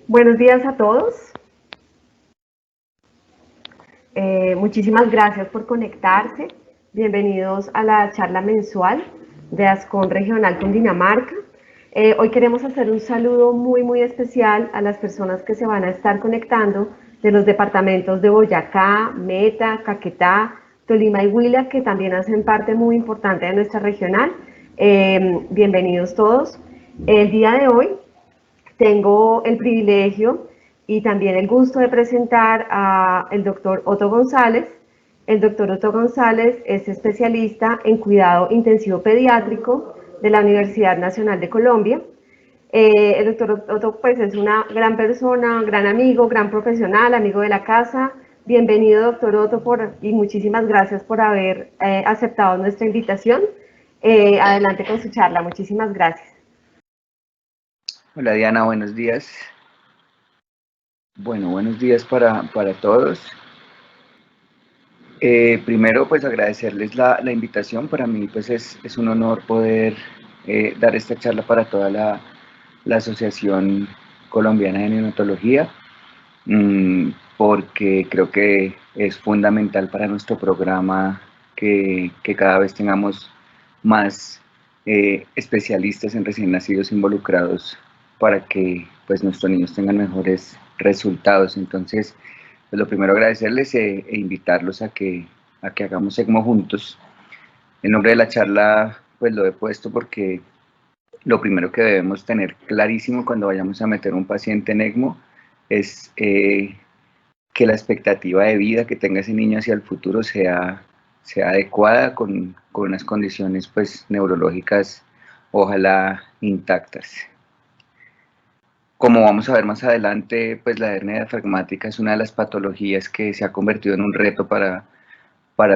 Buenos días a todos. Muchísimas gracias por conectarse. Bienvenidos a la charla mensual de Ascon Regional Cundinamarca. Hoy queremos hacer un saludo muy especial a las personas que se van a estar conectando de los departamentos de Boyacá, Meta, Caquetá, Tolima y Huila, que también hacen parte muy importante de nuestra regional. Bienvenidos todos. El día de hoy tengo el privilegio y también el gusto de presentar al doctor Otto González. El doctor Otto González es especialista en cuidado intensivo pediátrico de la Universidad Nacional de Colombia. El doctor Otto pues, es una gran persona, gran amigo, gran profesional, amigo de la casa. Bienvenido, doctor Otto, y muchísimas gracias por haber aceptado nuestra invitación. Adelante con su charla. Muchísimas gracias. Hola Diana, buenos días. Bueno, buenos días para todos. Primero, pues agradecerles la invitación. Para mí, pues es un honor poder dar esta charla para toda la Asociación Colombiana de Neonatología, porque creo que es fundamental para nuestro programa que cada vez tengamos más especialistas en recién nacidos involucrados para que pues nuestros niños tengan mejores resultados. Entonces, pues lo primero agradecerles e invitarlos a que hagamos ECMO juntos. El nombre de la charla pues lo he puesto porque lo primero que debemos tener clarísimo cuando vayamos a meter un paciente en ECMO es que la expectativa de vida que tenga ese niño hacia el futuro sea adecuada con unas condiciones pues neurológicas ojalá intactas. Como vamos a ver más adelante, pues la hernia diafragmática es una de las patologías que se ha convertido en un reto para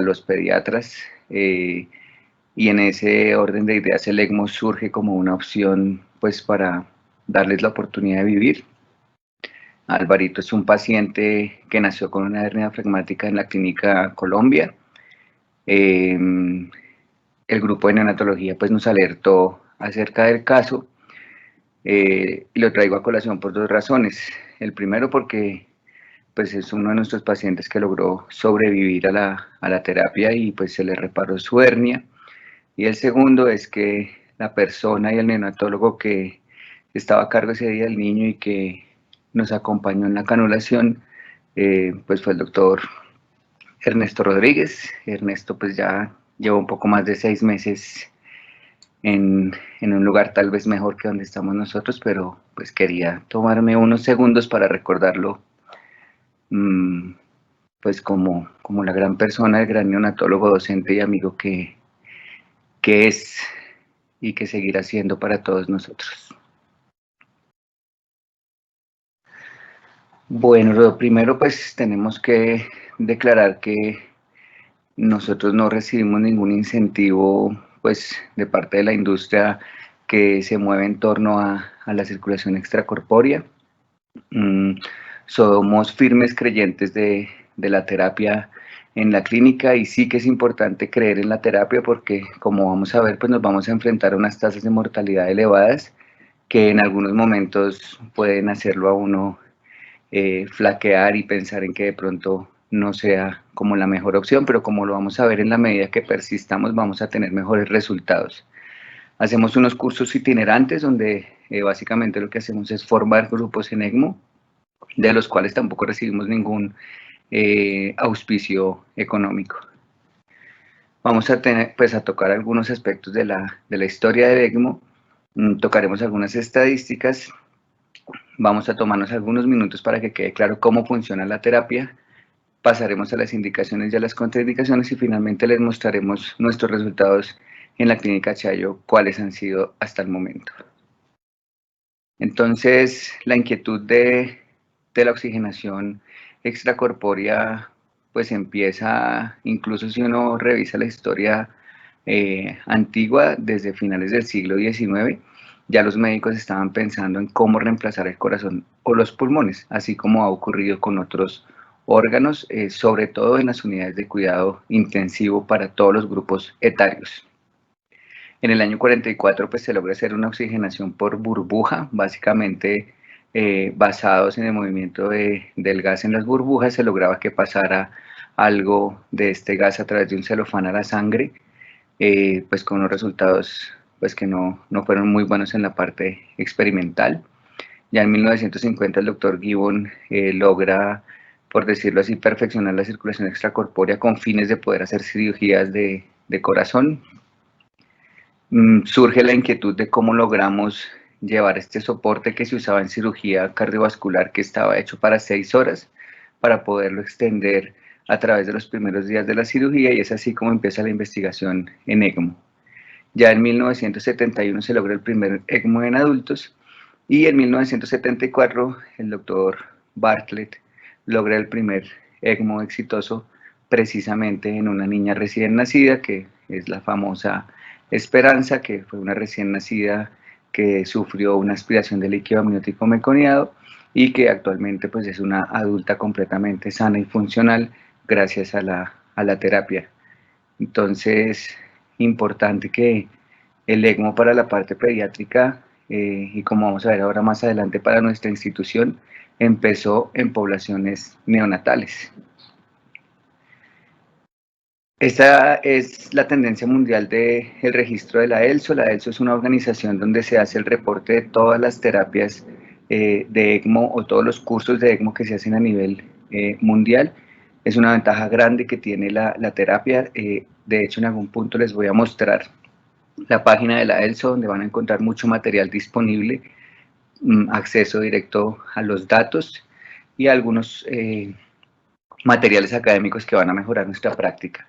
los pediatras, y en ese orden de ideas el ECMO surge como una opción pues para darles la oportunidad de vivir. Alvarito es un paciente que nació con una hernia diafragmática en la clínica Colombia. El grupo de neonatología pues nos alertó acerca del caso, y lo traigo a colación por dos razones. El primero porque pues es uno de nuestros pacientes que logró sobrevivir a la terapia y pues se le reparó su hernia. Y el segundo es que la persona y el neonatólogo que estaba a cargo ese día del niño y que nos acompañó en la canulación, pues fue el doctor Ernesto Rodríguez. Ernesto pues ya lleva un poco más de 6 meses en un lugar tal vez mejor que donde estamos nosotros, pero pues quería tomarme unos segundos para recordarlo, pues como la gran persona, el gran neonatólogo, docente y amigo que es y que seguirá siendo para todos nosotros. Bueno, lo primero pues tenemos que declarar que nosotros no recibimos ningún incentivo pues de parte de la industria que se mueve en torno a la circulación extracorpórea. Somos firmes creyentes de la terapia en la clínica y sí que es importante creer en la terapia porque como vamos a ver pues nos vamos a enfrentar a unas tasas de mortalidad elevadas que en algunos momentos pueden hacerlo a uno flaquear y pensar en que de pronto no sea como la mejor opción, pero como lo vamos a ver en la medida que persistamos vamos a tener mejores resultados. Hacemos unos cursos itinerantes donde básicamente lo que hacemos es formar grupos en ECMO, de los cuales tampoco recibimos ningún auspicio económico. Vamos a tener, pues, a tocar algunos aspectos de la historia de ECMO, tocaremos algunas estadísticas, vamos a tomarnos algunos minutos para que quede claro cómo funciona la terapia, pasaremos a las indicaciones y a las contraindicaciones y finalmente les mostraremos nuestros resultados en la clínica Chayo, cuáles han sido hasta el momento. Entonces, la inquietud de la oxigenación extracorpórea pues empieza, incluso si uno revisa la historia antigua, desde finales del siglo XIX, ya los médicos estaban pensando en cómo reemplazar el corazón o los pulmones, así como ha ocurrido con otros órganos, sobre todo en las unidades de cuidado intensivo para todos los grupos etarios. En el año 44 pues se logra hacer una oxigenación por burbuja, básicamente basados en el movimiento del gas en las burbujas, se lograba que pasara algo de este gas a través de un celofán a la sangre, pues con unos resultados pues que no fueron muy buenos en la parte experimental. Ya en 1950 el doctor Gibbon logra, por decirlo así, perfeccionar la circulación extracorpórea con fines de poder hacer cirugías de corazón. Surge la inquietud de cómo logramos llevar este soporte que se usaba en cirugía cardiovascular, que estaba hecho para 6 horas, para poderlo extender a través de los primeros días de la cirugía, y es así como empieza la investigación en ECMO. Ya en 1971 se logra el primer ECMO en adultos, y en 1974 el doctor Bartlett logra el primer ECMO exitoso precisamente en una niña recién nacida, que es la famosa Esperanza, que fue una recién nacida que sufrió una aspiración de líquido amniótico meconiado y que actualmente pues es una adulta completamente sana y funcional gracias a la terapia. Entonces, importante que el ECMO para la parte pediátrica, y como vamos a ver ahora más adelante para nuestra institución, empezó en poblaciones neonatales. Esta es la tendencia mundial del registro de la ELSO. La ELSO es una organización donde se hace el reporte de todas las terapias de ECMO o todos los cursos de ECMO que se hacen a nivel mundial. Es una ventaja grande que tiene la terapia. De hecho, en algún punto les voy a mostrar la página de la ELSO, donde van a encontrar mucho material disponible, acceso directo a los datos y algunos materiales académicos que van a mejorar nuestra práctica.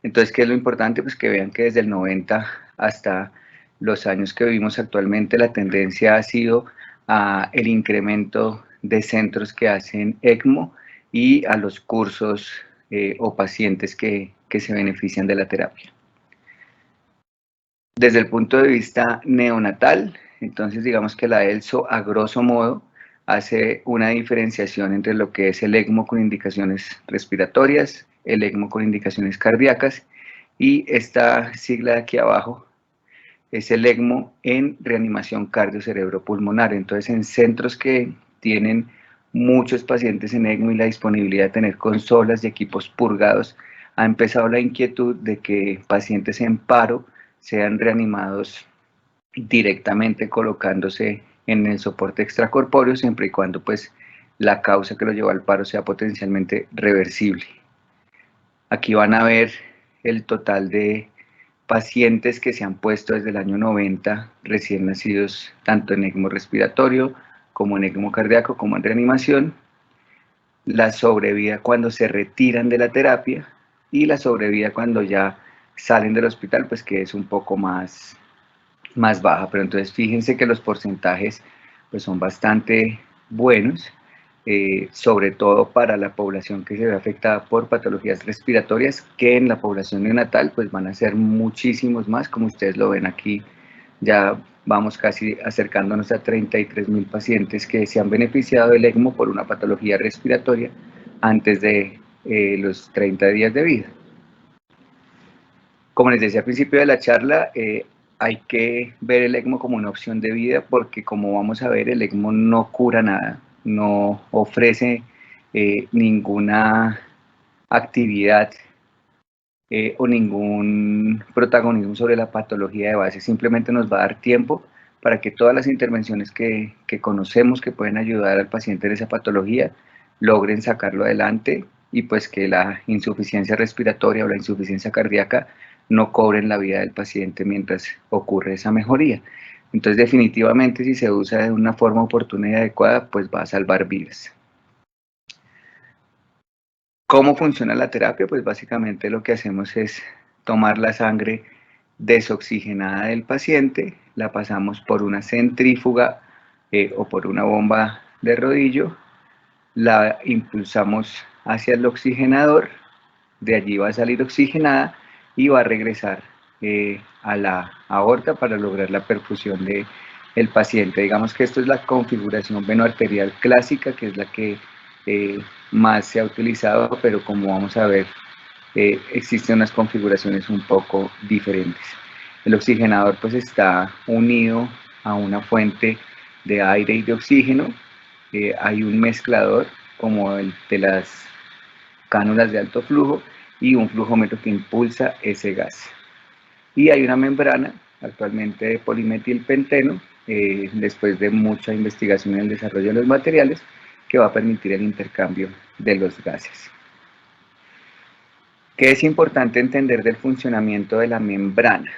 Entonces, ¿qué es lo importante? Pues que vean que desde el 90 hasta los años que vivimos actualmente, la tendencia ha sido a el incremento de centros que hacen ECMO y a los cursos o pacientes que se benefician de la terapia. Desde el punto de vista neonatal, entonces digamos que la ELSO a grosso modo hace una diferenciación entre lo que es el ECMO con indicaciones respiratorias, el ECMO con indicaciones cardíacas, y esta sigla de aquí abajo es el ECMO en reanimación cardio-cerebro-pulmonar. Entonces, en centros que tienen muchos pacientes en ECMO y la disponibilidad de tener consolas y equipos purgados, ha empezado la inquietud de que pacientes en paro sean reanimados directamente colocándose en el soporte extracorpóreo, siempre y cuando pues la causa que lo llevó al paro sea potencialmente reversible. Aquí van a ver el total de pacientes que se han puesto desde el año 90, recién nacidos, tanto en ECMO respiratorio, como en ECMO cardíaco, como en reanimación, la sobrevida cuando se retiran de la terapia y la sobrevida cuando ya salen del hospital, pues que es un poco más baja. Pero entonces fíjense que los porcentajes pues son bastante buenos, sobre todo para la población que se ve afectada por patologías respiratorias, que en la población neonatal pues van a ser muchísimos más, como ustedes lo ven aquí. Ya vamos casi acercándonos a 33.000 pacientes que se han beneficiado del ECMO por una patología respiratoria antes de los 30 días de vida. Como les decía al principio de la charla, hay que ver el ECMO como una opción de vida, porque como vamos a ver, el ECMO no cura nada, no ofrece ninguna actividad o ningún protagonismo sobre la patología de base. Simplemente nos va a dar tiempo para que todas las intervenciones que conocemos que pueden ayudar al paciente en esa patología logren sacarlo adelante, y pues que la insuficiencia respiratoria o la insuficiencia cardíaca no cobren la vida del paciente mientras ocurre esa mejoría. Entonces, definitivamente, si se usa de una forma oportuna y adecuada, pues va a salvar vidas. ¿Cómo funciona la terapia? Pues básicamente lo que hacemos es tomar la sangre desoxigenada del paciente, la pasamos por una centrífuga o por una bomba de rodillo, la impulsamos hacia el oxigenador, de allí va a salir oxigenada y va a regresar a la aorta para lograr la perfusión del paciente. Digamos que esto es la configuración venoarterial clásica, que es la que más se ha utilizado, pero como vamos a ver, existen unas configuraciones un poco diferentes. El oxigenador pues está unido a una fuente de aire y de oxígeno, hay un mezclador como el de las cánulas de alto flujo y un flujómetro que impulsa ese gas. Y hay una membrana, actualmente de polimetilpenteno, después de mucha investigación en el desarrollo de los materiales, que va a permitir el intercambio de los gases. ¿Qué es importante entender del funcionamiento de la membrana?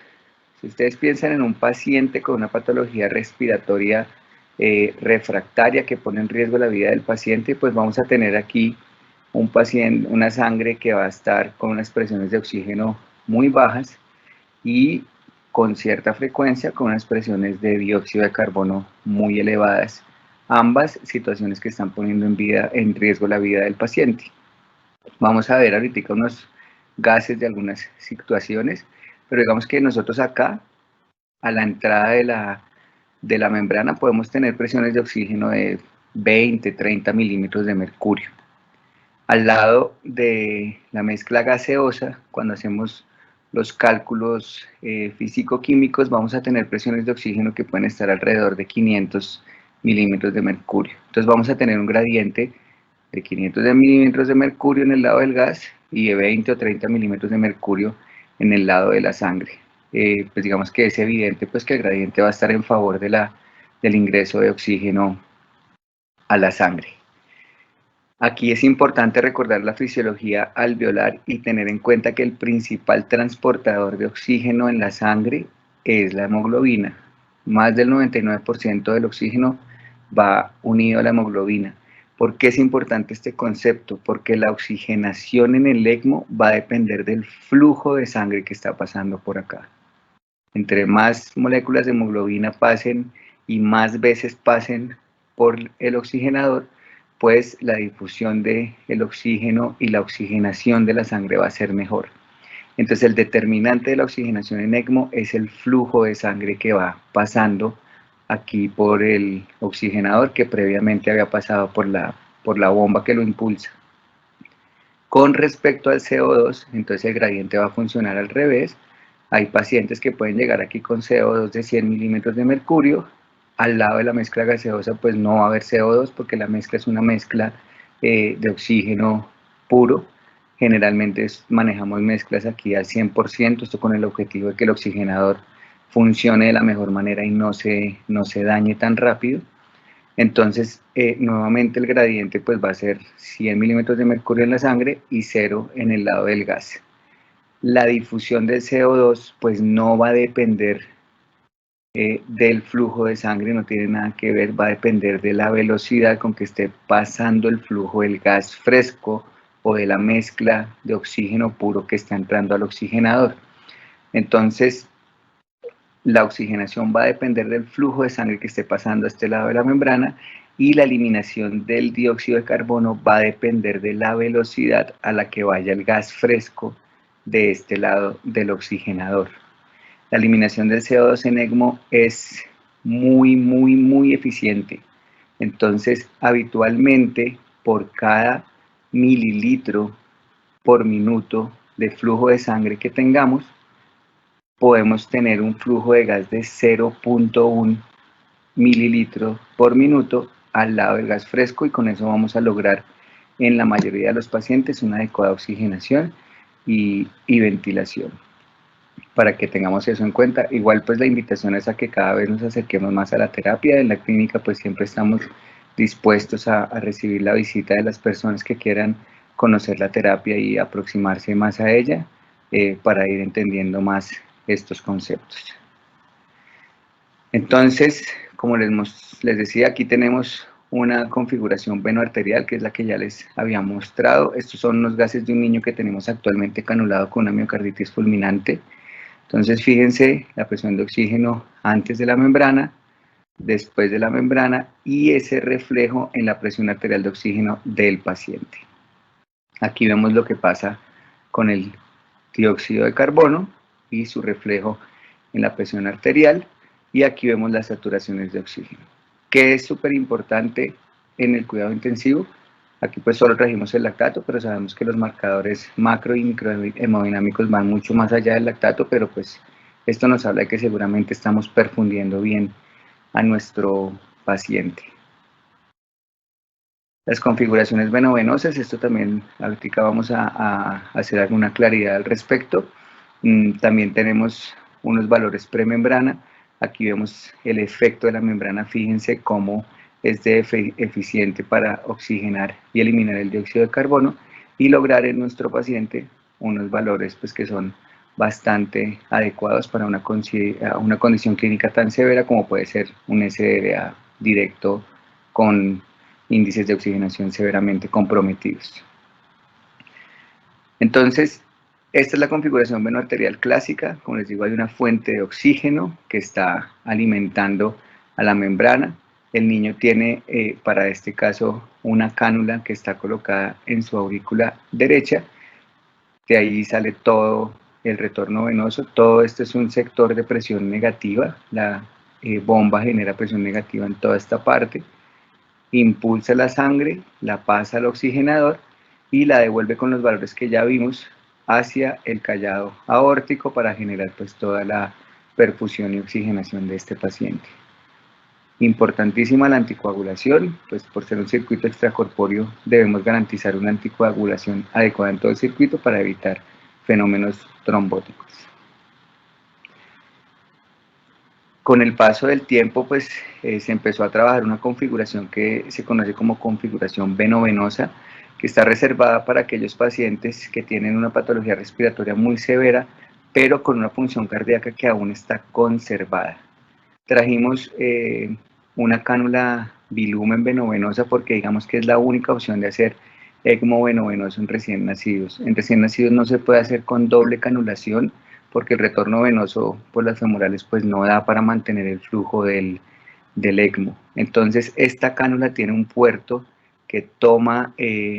Si ustedes piensan en un paciente con una patología respiratoria refractaria que pone en riesgo la vida del paciente, pues vamos a tener aquí un paciente, una sangre que va a estar con unas presiones de oxígeno muy bajas y con cierta frecuencia con unas presiones de dióxido de carbono muy elevadas, ambas situaciones que están poniendo en riesgo la vida del paciente. Vamos a ver ahorita unos gases de algunas situaciones, pero digamos que nosotros acá, a la entrada de la membrana, podemos tener presiones de oxígeno de 20, 30 milímetros de mercurio. Al lado de la mezcla gaseosa, cuando hacemos los cálculos físico-químicos, vamos a tener presiones de oxígeno que pueden estar alrededor de 500 milímetros de mercurio. Entonces vamos a tener un gradiente de 500 milímetros de mercurio en el lado del gas y de 20 o 30 milímetros de mercurio en el lado de la sangre. Pues digamos que es evidente pues, que el gradiente va a estar en favor del ingreso de oxígeno a la sangre. Aquí es importante recordar la fisiología alveolar y tener en cuenta que el principal transportador de oxígeno en la sangre es la hemoglobina. Más del 99% del oxígeno va unido a la hemoglobina. ¿Por qué es importante este concepto? Porque la oxigenación en el ECMO va a depender del flujo de sangre que está pasando por acá. Entre más moléculas de hemoglobina pasen y más veces pasen por el oxigenador, pues la difusión del oxígeno y la oxigenación de la sangre va a ser mejor. Entonces el determinante de la oxigenación en ECMO es el flujo de sangre que va pasando aquí por el oxigenador que previamente había pasado por la bomba que lo impulsa. Con respecto al CO2, entonces el gradiente va a funcionar al revés. Hay pacientes que pueden llegar aquí con CO2 de 100 milímetros de mercurio. Al lado de la mezcla gaseosa pues no va a haber CO2 porque la mezcla es una mezcla de oxígeno puro. Generalmente manejamos mezclas aquí al 100%, esto con el objetivo de que el oxigenador funcione de la mejor manera y no se dañe tan rápido. Entonces, nuevamente el gradiente pues va a ser 100 milímetros de mercurio en la sangre y 0 en el lado del gas. La difusión del CO2 pues no va a depender del flujo de sangre, no tiene nada que ver, va a depender de la velocidad con que esté pasando el flujo del gas fresco o de la mezcla de oxígeno puro que está entrando al oxigenador. Entonces, la oxigenación va a depender del flujo de sangre que esté pasando a este lado de la membrana y la eliminación del dióxido de carbono va a depender de la velocidad a la que vaya el gas fresco de este lado del oxigenador. La eliminación del CO2 en ECMO es muy eficiente. Entonces, habitualmente, por cada mililitro por minuto de flujo de sangre que tengamos, podemos tener un flujo de gas de 0.1 mililitros por minuto al lado del gas fresco y con eso vamos a lograr en la mayoría de los pacientes una adecuada oxigenación y ventilación. Para que tengamos eso en cuenta. Igual pues la invitación es a que cada vez nos acerquemos más a la terapia. En la clínica pues siempre estamos dispuestos a recibir la visita de las personas que quieran conocer la terapia y aproximarse más a ella para ir entendiendo más estos conceptos. Entonces, como les decía, aquí tenemos una configuración venoarterial, que es la que ya les había mostrado. Estos son los gases de un niño que tenemos actualmente canulado con una miocarditis fulminante. Entonces, fíjense la presión de oxígeno antes de la membrana, después de la membrana y ese reflejo en la presión arterial de oxígeno del paciente. Aquí vemos lo que pasa con el dióxido de carbono y su reflejo en la presión arterial. Y aquí vemos las saturaciones de oxígeno, que es súper importante en el cuidado intensivo. Aquí pues solo trajimos el lactato, pero sabemos que los marcadores macro y microhemodinámicos van mucho más allá del lactato, pero pues esto nos habla de que seguramente estamos perfundiendo bien a nuestro paciente. Las configuraciones venovenosas, esto también ahorita vamos a hacer alguna claridad al respecto. También tenemos unos valores premembrana. Aquí vemos el efecto de la membrana, fíjense cómo es de eficiente para oxigenar y eliminar el dióxido de carbono y lograr en nuestro paciente unos valores pues, que son bastante adecuados para una condición clínica tan severa como puede ser un SDRA directo con índices de oxigenación severamente comprometidos. Entonces, esta es la configuración venoarterial clásica. Como les digo, hay una fuente de oxígeno que está alimentando a la membrana. El niño tiene, para este caso, una cánula que está colocada en su aurícula derecha. De ahí sale todo el retorno venoso. Todo esto es un sector de presión negativa. La bomba genera presión negativa en toda esta parte. Impulsa la sangre, la pasa al oxigenador y la devuelve con los valores que ya vimos hacia el callado aórtico para generar pues toda la perfusión y oxigenación de este paciente. Importantísima la anticoagulación, pues por ser un circuito extracorpóreo debemos garantizar una anticoagulación adecuada en todo el circuito para evitar fenómenos trombóticos. Con el paso del tiempo, pues se empezó a trabajar una configuración que se conoce como configuración venovenosa, que está reservada para aquellos pacientes que tienen una patología respiratoria muy severa, pero con una función cardíaca que aún está conservada. Trajimos una cánula bilumen venovenosa porque digamos que es la única opción de hacer ECMO venovenoso en recién nacidos. En recién nacidos no se puede hacer con doble canulación porque el retorno venoso por las femorales pues no da para mantener el flujo del ECMO. Entonces esta cánula tiene un puerto que toma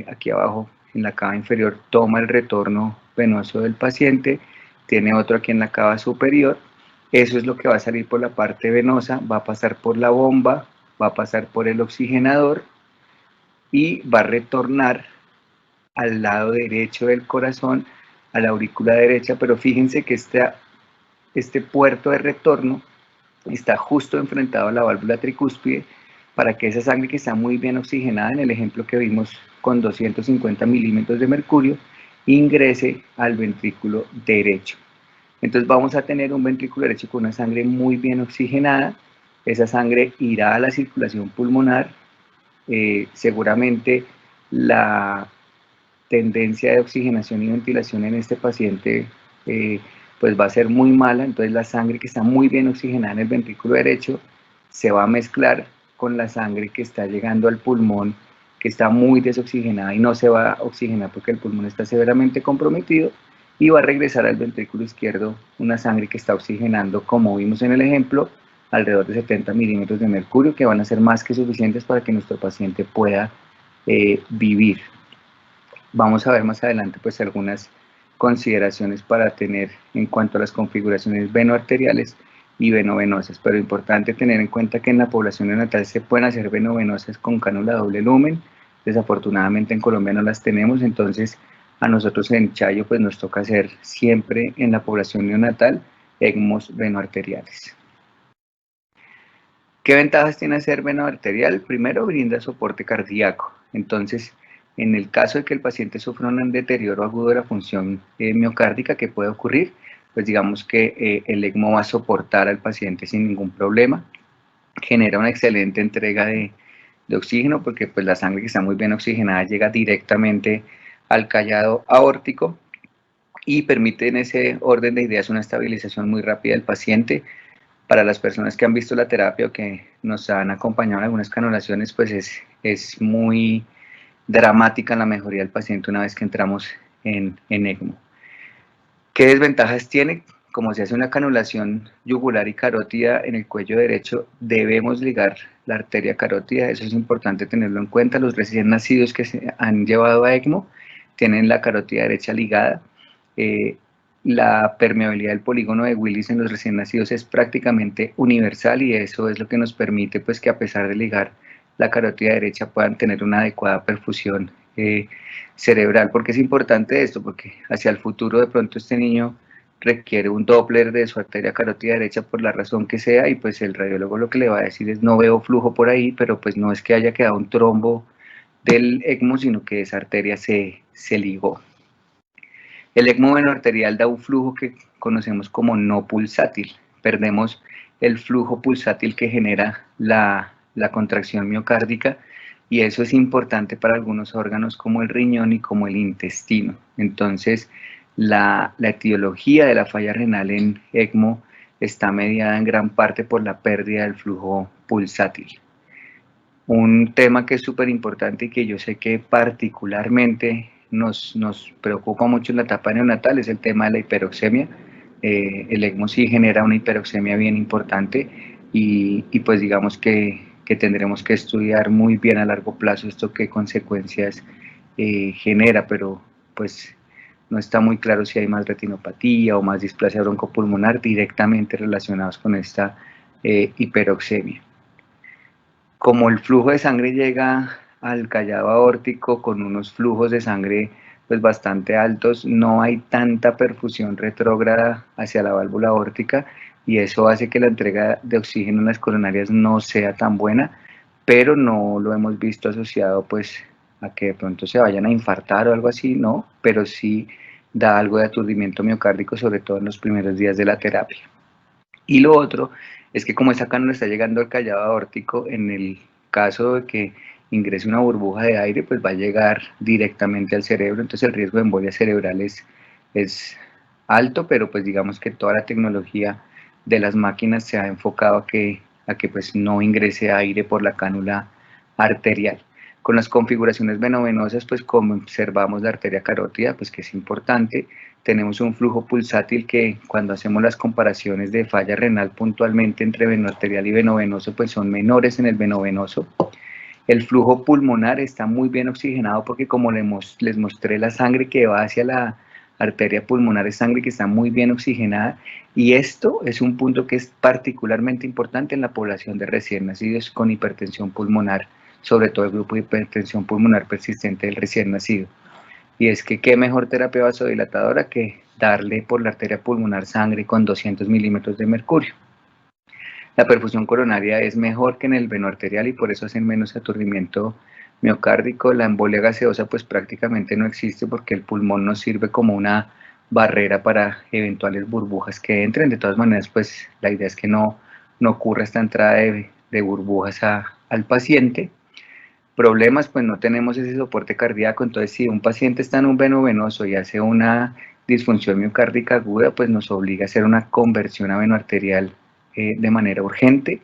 aquí abajo en la cava inferior, toma el retorno venoso del paciente, tiene otro aquí en la cava superior. Eso es lo que va a salir por la parte venosa, va a pasar por la bomba, va a pasar por el oxigenador y va a retornar al lado derecho del corazón, a la aurícula derecha, pero fíjense que este puerto de retorno está justo enfrentado a la válvula tricúspide para que esa sangre que está muy bien oxigenada, en el ejemplo que vimos con 250 milímetros de mercurio, ingrese al ventrículo derecho. Entonces vamos a tener un ventrículo derecho con una sangre muy bien oxigenada. Esa sangre irá a la circulación pulmonar. Seguramente la tendencia de oxigenación y ventilación en este paciente pues va a ser muy mala. Entonces la sangre que está muy bien oxigenada en el ventrículo derecho se va a mezclar con la sangre que está llegando al pulmón, que está muy desoxigenada y no se va a oxigenar porque el pulmón está severamente comprometido, y va a regresar al ventrículo izquierdo una sangre que está oxigenando, como vimos en el ejemplo, alrededor de 70 milímetros de mercurio, que van a ser más que suficientes para que nuestro paciente pueda vivir. Vamos a ver más adelante pues algunas consideraciones para tener en cuanto a las configuraciones venoarteriales y venovenosas, pero importante tener en cuenta que en la población neonatal se pueden hacer venovenosas con cánula doble lumen. Desafortunadamente en Colombia no las tenemos, entonces a nosotros en Chayo pues nos toca hacer siempre en la población neonatal ECMOs venoarteriales. ¿Qué ventajas tiene hacer venoarterial? Primero, brinda soporte cardíaco. Entonces, en el caso de que el paciente sufra un deterioro agudo de la función miocárdica que puede ocurrir, pues digamos que el ECMO va a soportar al paciente sin ningún problema. Genera una excelente entrega de oxígeno porque pues la sangre que está muy bien oxigenada llega directamente al callado aórtico y permite en ese orden de ideas una estabilización muy rápida del paciente. Para las personas que han visto la terapia o que nos han acompañado en algunas canulaciones, pues es muy dramática la mejoría del paciente una vez que entramos en ECMO. ¿Qué desventajas tiene? Como se hace una canulación yugular y carótida en el cuello derecho, debemos ligar la arteria carótida. Eso es importante tenerlo en cuenta. Los recién nacidos que se han llevado a ECMO tienen la carótida derecha ligada. La permeabilidad del polígono de Willis en los recién nacidos es prácticamente universal y eso es lo que nos permite pues, que a pesar de ligar la carótida derecha puedan tener una adecuada perfusión cerebral. ¿Por qué es importante esto? Porque hacia el futuro de pronto este niño requiere un Doppler de su arteria carótida derecha por la razón que sea y pues el radiólogo lo que le va a decir es no veo flujo por ahí, pero pues no es que haya quedado un trombo del ECMO, sino que esa arteria se ligó. El ECMO venoarterial da un flujo que conocemos como no pulsátil. Perdemos el flujo pulsátil que genera la contracción miocárdica, y eso es importante para algunos órganos como el riñón y como el intestino. Entonces, la etiología de la falla renal en ECMO está mediada en gran parte por la pérdida del flujo pulsátil. Un tema que es súper importante y que yo sé que particularmente nos preocupa mucho en la etapa neonatal es el tema de la hiperoxemia. El ECMO sí genera una hiperoxemia bien importante, y pues digamos que tendremos que estudiar muy bien a largo plazo esto qué consecuencias genera, pero pues no está muy claro si hay más retinopatía o más displasia broncopulmonar directamente relacionados con esta hiperoxemia. Como el flujo de sangre llega al callado aórtico con unos flujos de sangre pues bastante altos, no hay tanta perfusión retrógrada hacia la válvula aórtica, y eso hace que la entrega de oxígeno en las coronarias no sea tan buena, pero no lo hemos visto asociado pues a que de pronto se vayan a infartar o algo así, no, pero sí da algo de aturdimiento miocárdico, sobre todo en los primeros días de la terapia. Y lo otro es que como esa cánula está llegando al callado aórtico, en el caso de que ingrese una burbuja de aire, pues va a llegar directamente al cerebro, entonces el riesgo de embolia cerebral es alto, pero pues digamos que toda la tecnología de las máquinas se ha enfocado a que pues no ingrese aire por la cánula arterial. Con las configuraciones venovenosas, pues como observamos la arteria carótida, pues que es importante, tenemos un flujo pulsátil que cuando hacemos las comparaciones de falla renal puntualmente entre venoarterial y venovenoso, pues son menores en el venovenoso. El flujo pulmonar está muy bien oxigenado porque como les mostré, la sangre que va hacia la arteria pulmonar es sangre que está muy bien oxigenada, y esto es un punto que es particularmente importante en la población de recién nacidos con hipertensión pulmonar, sobre todo el grupo de hipertensión pulmonar persistente del recién nacido. Y es que qué mejor terapia vasodilatadora que darle por la arteria pulmonar sangre con 200 milímetros de mercurio. La perfusión coronaria es mejor que en el veno arterial y por eso hacen menos aturdimiento miocárdico. La embolia gaseosa pues prácticamente no existe porque el pulmón nos sirve como una barrera para eventuales burbujas que entren. De todas maneras, pues la idea es que no ocurra esta entrada de burbujas al paciente. Problemas, pues no tenemos ese soporte cardíaco, entonces si un paciente está en un veno venoso y hace una disfunción miocárdica aguda, pues nos obliga a hacer una conversión a veno arterial de manera urgente.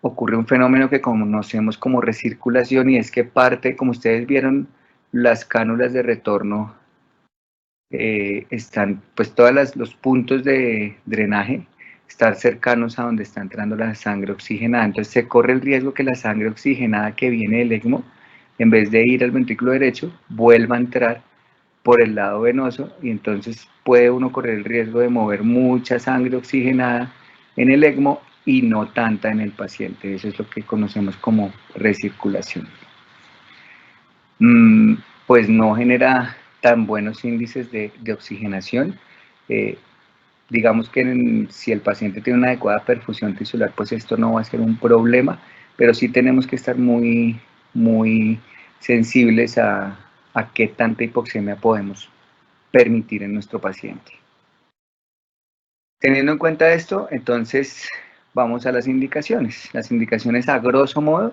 Ocurre un fenómeno que conocemos como recirculación, y es que parte, como ustedes vieron, las cánulas de retorno están, pues todos los puntos de drenaje estar cercanos a donde está entrando la sangre oxigenada, entonces se corre el riesgo que la sangre oxigenada que viene del ECMO, en vez de ir al ventrículo derecho, vuelva a entrar por el lado venoso, y entonces puede uno correr el riesgo de mover mucha sangre oxigenada en el ECMO y no tanta en el paciente. Eso es lo que conocemos como recirculación. Pues no genera tan buenos índices de oxigenación. Digamos que si el paciente tiene una adecuada perfusión tisular, pues esto no va a ser un problema, pero sí tenemos que estar muy, muy sensibles a qué tanta hipoxemia podemos permitir en nuestro paciente. Teniendo en cuenta esto, entonces vamos a las indicaciones. Las indicaciones a grosso modo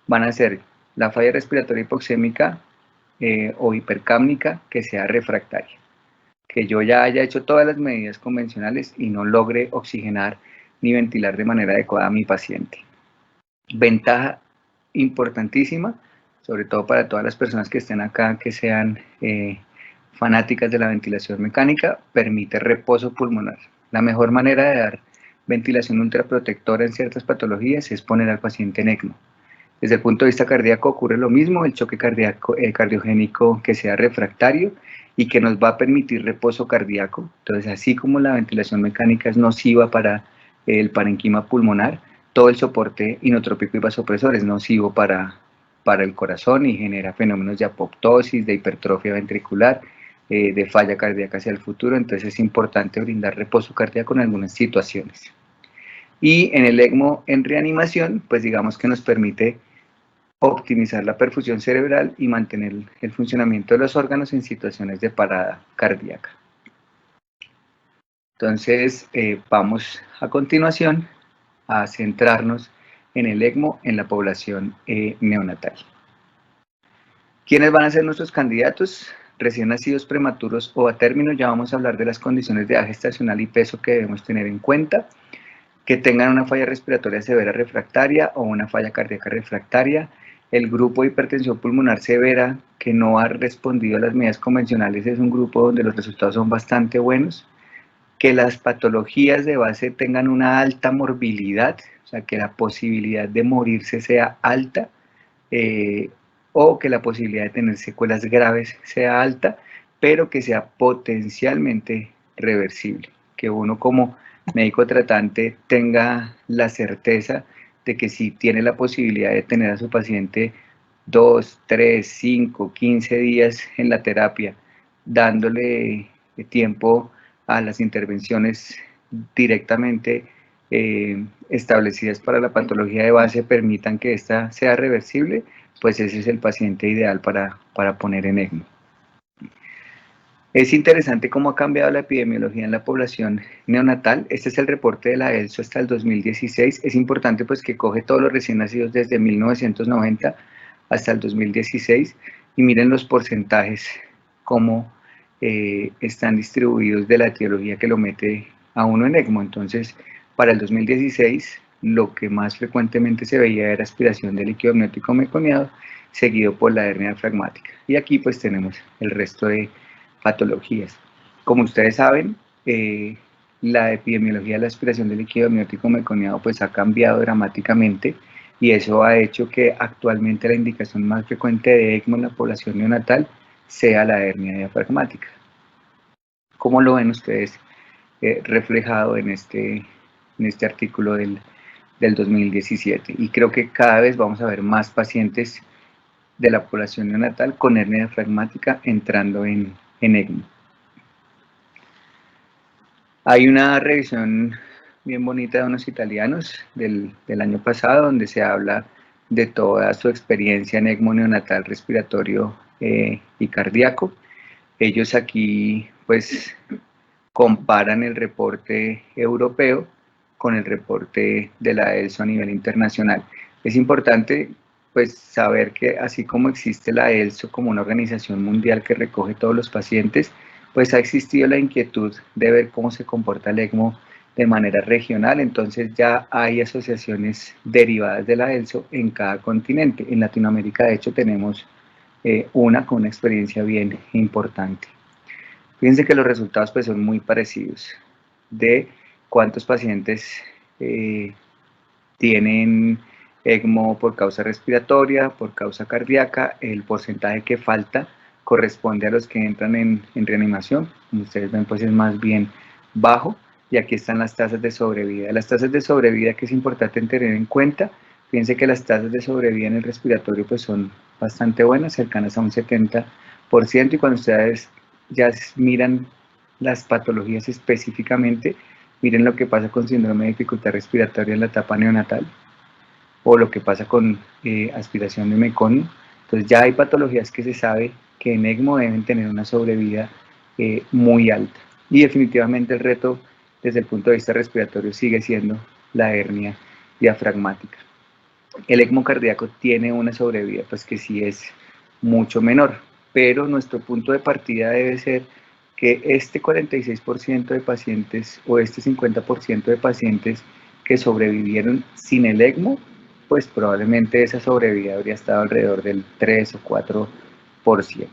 van a ser la falla respiratoria hipoxémica o hipercámnica que sea refractaria, que yo ya haya hecho todas las medidas convencionales y no logre oxigenar ni ventilar de manera adecuada a mi paciente. Ventaja importantísima, sobre todo para todas las personas que estén acá, que sean fanáticas de la ventilación mecánica, permite reposo pulmonar. La mejor manera de dar ventilación ultraprotectora en ciertas patologías es poner al paciente en ECMO. Desde el punto de vista cardíaco ocurre lo mismo, el choque cardiogénico que sea refractario y que nos va a permitir reposo cardíaco. Entonces, así como la ventilación mecánica es nociva para el parenquima pulmonar, todo el soporte inotrópico y vasopresor es nocivo para el corazón y genera fenómenos de apoptosis, de hipertrofia ventricular, de falla cardíaca hacia el futuro. Entonces es importante brindar reposo cardíaco en algunas situaciones. Y en el ECMO en reanimación, pues digamos que nos permite optimizar la perfusión cerebral y mantener el funcionamiento de los órganos en situaciones de parada cardíaca. Entonces, vamos a continuación a centrarnos en el ECMO en la población neonatal. ¿Quiénes van a ser nuestros candidatos? Recién nacidos prematuros o a término. Ya vamos a hablar de las condiciones de edad gestacional y peso que debemos tener en cuenta. Que tengan una falla respiratoria severa refractaria o una falla cardíaca refractaria. El grupo de hipertensión pulmonar severa que no ha respondido a las medidas convencionales es un grupo donde los resultados son bastante buenos. Que las patologías de base tengan una alta morbilidad, o sea, que la posibilidad de morirse sea alta, o que la posibilidad de tener secuelas graves sea alta, pero que sea potencialmente reversible. Que uno como médico tratante tenga la certeza de que si tiene la posibilidad de tener a su paciente 2, 3, 5, 15 días en la terapia, dándole tiempo a las intervenciones directamente establecidas para la patología de base, permitan que ésta sea reversible, pues ese es el paciente ideal para poner en ECMO. Es interesante cómo ha cambiado la epidemiología en la población neonatal. Este es el reporte de la ELSO hasta el 2016. Es importante pues que coge todos los recién nacidos desde 1990 hasta el 2016 y miren los porcentajes cómo están distribuidos de la etiología que lo mete a uno en ECMO. Entonces, para el 2016 lo que más frecuentemente se veía era aspiración de líquido amniótico meconiado, seguido por la hernia diafragmática. Y aquí pues tenemos el resto de patologías. Como ustedes saben, la epidemiología de la aspiración de líquido amniótico meconiado pues ha cambiado dramáticamente y eso ha hecho que actualmente la indicación más frecuente de ECMO en la población neonatal sea la hernia diafragmática. ¿Cómo lo ven ustedes reflejado en este artículo del 2017? Y creo que cada vez vamos a ver más pacientes de la población neonatal con hernia diafragmática entrando en ECMO. Hay una revisión bien bonita de unos italianos del año pasado donde se habla de toda su experiencia en ECMO neonatal respiratorio y cardíaco. Ellos aquí pues comparan el reporte europeo con el reporte de la ELSO a nivel internacional. Es importante pues saber que así como existe la ELSO como una organización mundial que recoge todos los pacientes, pues ha existido la inquietud de ver cómo se comporta el ECMO de manera regional. Entonces ya hay asociaciones derivadas de la ELSO en cada continente. En Latinoamérica de hecho tenemos una con una experiencia bien importante. Fíjense que los resultados pues son muy parecidos de cuántos pacientes tienen ECMO por causa respiratoria, por causa cardíaca. El porcentaje que falta corresponde a los que entran en reanimación. Como ustedes ven, pues es más bien bajo. Y aquí están las tasas de sobrevida. Las tasas de sobrevida que es importante tener en cuenta. Fíjense que las tasas de sobrevida en el respiratorio pues son bastante buenas, cercanas a un 70%. Y cuando ustedes ya miran las patologías específicamente, miren lo que pasa con síndrome de dificultad respiratoria en la etapa neonatal o lo que pasa con aspiración de meconio. Entonces ya hay patologías que se sabe que en ECMO deben tener una sobrevida muy alta. Y definitivamente el reto desde el punto de vista respiratorio sigue siendo la hernia diafragmática. El ECMO cardíaco tiene una sobrevida pues que sí es mucho menor, pero nuestro punto de partida debe ser que este 46% de pacientes o este 50% de pacientes que sobrevivieron sin el ECMO, pues probablemente esa sobrevida habría estado alrededor del 3 o 4%.